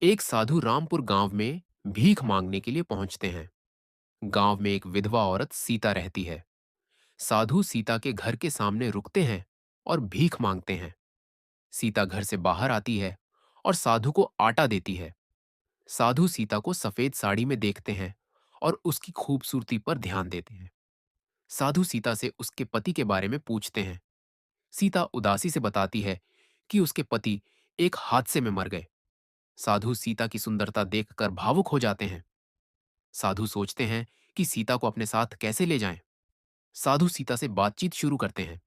एक साधु रामपुर गांव में भीख मांगने के लिए पहुंचते हैं। गांव में एक विधवा औरत सीता रहती है। साधु सीता के घर के सामने रुकते हैं और भीख मांगते हैं। सीता घर से बाहर आती है और साधु को आटा देती है। साधु सीता को सफेद साड़ी में देखते हैं और उसकी खूबसूरती पर ध्यान देते हैं। साधु सीता से उसके पति के बारे में पूछते हैं। सीता उदासी से बताती है कि उसके पति एक हादसे में मर गए। साधु सीता की सुंदरता देखकर भावुक हो जाते हैं। साधु सोचते हैं कि सीता को अपने साथ कैसे ले जाएं। साधु सीता से बातचीत शुरू करते हैं।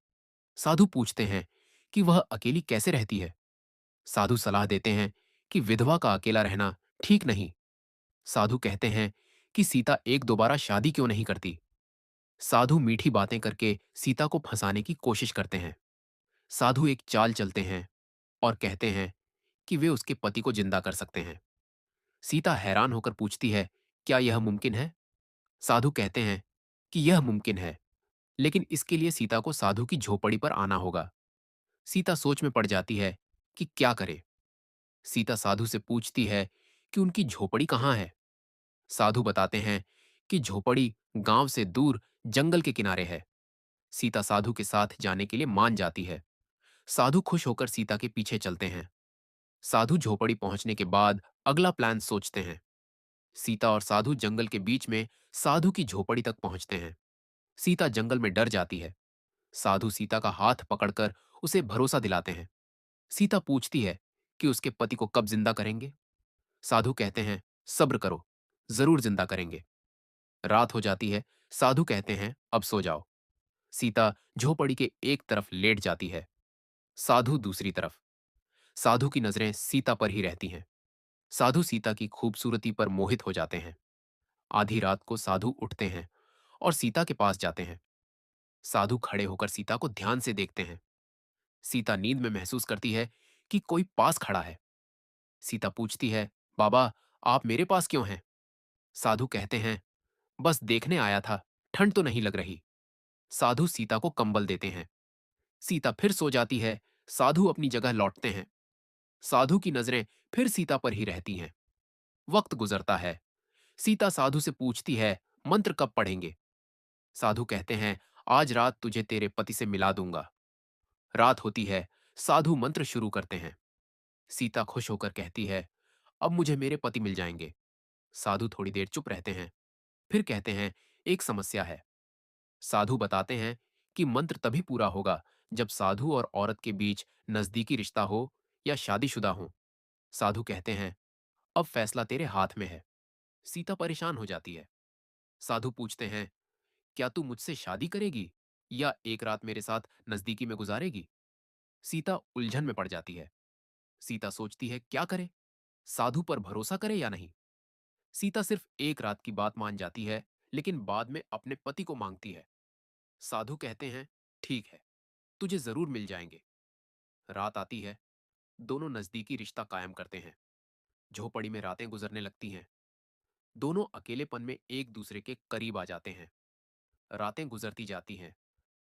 साधु पूछते हैं कि वह अकेली कैसे रहती है। साधु सलाह देते हैं कि विधवा का अकेला रहना ठीक नहीं। साधु कहते हैं कि सीता एक दोबारा शादी क्यों नहीं करती। साधु मीठी बातें करके सीता को फंसाने की कोशिश करते हैं। साधु एक चाल चलते हैं और कहते हैं कि वे उसके पति को जिंदा कर सकते हैं। सीता हैरान होकर पूछती है, क्या यह मुमकिन है? साधु कहते हैं कि यह मुमकिन है, लेकिन इसके लिए सीता को साधु की झोपड़ी पर आना होगा। सीता सोच में पड़ जाती है कि क्या करे। सीता साधु से पूछती है कि उनकी झोपड़ी कहाँ है। साधु बताते हैं कि झोपड़ी गांव से दूर जंगल के किनारे है। सीता साधु के साथ जाने के लिए मान जाती है। साधु खुश होकर सीता के पीछे चलते हैं। साधु झोपड़ी पहुंचने के बाद अगला प्लान सोचते हैं। सीता और साधु जंगल के बीच में साधु की झोपड़ी तक पहुंचते हैं। सीता जंगल में डर जाती है। साधु सीता का हाथ पकड़कर उसे भरोसा दिलाते हैं। सीता पूछती है कि उसके पति को कब जिंदा करेंगे। साधु कहते हैं, सब्र करो, जरूर जिंदा करेंगे। रात हो जाती है। साधु कहते हैं, अब सो जाओ। सीता झोपड़ी के एक तरफ लेट जाती है, साधु दूसरी तरफ। साधु की नजरें सीता पर ही रहती हैं। साधु सीता की खूबसूरती पर मोहित हो जाते हैं। आधी रात को साधु उठते हैं और सीता के पास जाते हैं। साधु खड़े होकर सीता को ध्यान से देखते हैं। सीता नींद में महसूस करती है कि कोई पास खड़ा है। सीता पूछती है, बाबा, आप मेरे पास क्यों हैं? साधु कहते हैं, बस देखने आया था, ठंड तो नहीं लग रही। साधु सीता को कंबल देते हैं। सीता फिर सो जाती है। साधु अपनी जगह लौटते हैं। साधु की नजरें फिर सीता पर ही रहती हैं। वक्त गुजरता है। सीता साधु से पूछती है, मंत्र कब पढ़ेंगे? साधु कहते हैं, आज रात तुझे तेरे पति से मिला दूंगा। रात होती है। साधु मंत्र शुरू करते हैं। सीता खुश होकर कहती है, अब मुझे मेरे पति मिल जाएंगे। साधु थोड़ी देर चुप रहते हैं, फिर कहते हैं, एक समस्या है। साधु बताते हैं कि मंत्र तभी पूरा होगा जब साधु और औरत के बीच नजदीकी रिश्ता हो या शादीशुदा हो। साधु कहते हैं, अब फैसला तेरे हाथ में है। सीता परेशान हो जाती है। साधु पूछते हैं, क्या तू मुझसे शादी करेगी या एक रात मेरे साथ नजदीकी में गुजारेगी? सीता उलझन में पड़ जाती है। सीता सोचती है क्या करे, साधु पर भरोसा करे या नहीं। सीता सिर्फ एक रात की बात मान जाती है, लेकिन बाद में अपने पति को मांगती है। साधु कहते हैं, ठीक है, तुझे जरूर मिल जाएंगे। रात आती है। दोनों नजदीकी रिश्ता कायम करते हैं। झोपड़ी में रातें गुजरने लगती हैं। दोनों अकेलेपन में एक दूसरे के करीब आ जाते हैं। रातें गुजरती जाती हैं।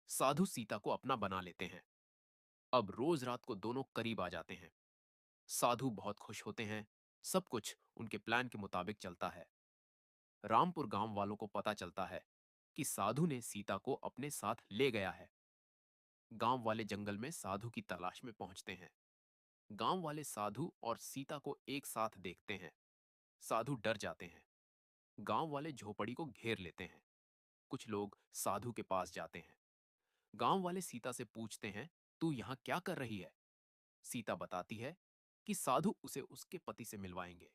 साधु सीता को अपना बना लेते हैं। अब रोज रात को दोनों करीब आ जाते हैं। साधु बहुत खुश होते हैं। सब कुछ उनके प्लान के मुताबिक चलता है। रामपुर गांव वालों को पता चलता है कि साधु ने सीता को अपने साथ ले गया है। गांव वाले जंगल में साधु की तलाश में पहुंचते हैं। गांव वाले साधु और सीता को एक साथ देखते हैं। साधु डर जाते हैं। गांव वाले झोपड़ी को घेर लेते हैं। कुछ लोग साधु के पास जाते हैं। गांव वाले सीता से पूछते हैं, तू यहां क्या कर रही है? सीता बताती है कि साधु उसे उसके पति से मिलवाएंगे।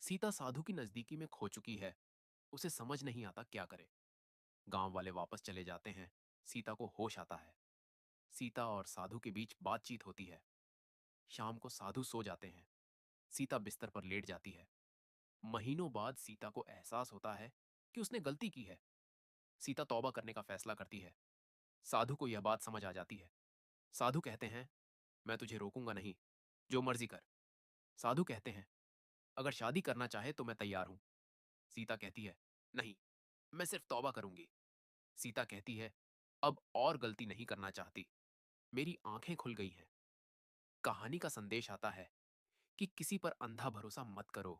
सीता साधु की नजदीकी में खो चुकी है। उसे समझ नहीं आता क्या करे। गांव वाले वापस चले जाते हैं। सीता को होश आता है। सीता और साधु के बीच बातचीत होती है। शाम को साधु सो जाते हैं। सीता बिस्तर पर लेट जाती है। महीनों बाद सीता को एहसास होता है कि उसने गलती की है। सीता तौबा करने का फैसला करती है। साधु को यह बात समझ आ जाती है। साधु कहते हैं, मैं तुझे रोकूंगा नहीं, जो मर्जी कर। साधु कहते हैं, अगर शादी करना चाहे तो मैं तैयार हूं। सीता कहती है, नहीं, मैं सिर्फ तौबा करूंगी। सीता कहती है, अब और गलती नहीं करना चाहती। मेरी आंखें खुल गई हैं। कहानी का संदेश आता है कि किसी पर अंधा भरोसा मत करो।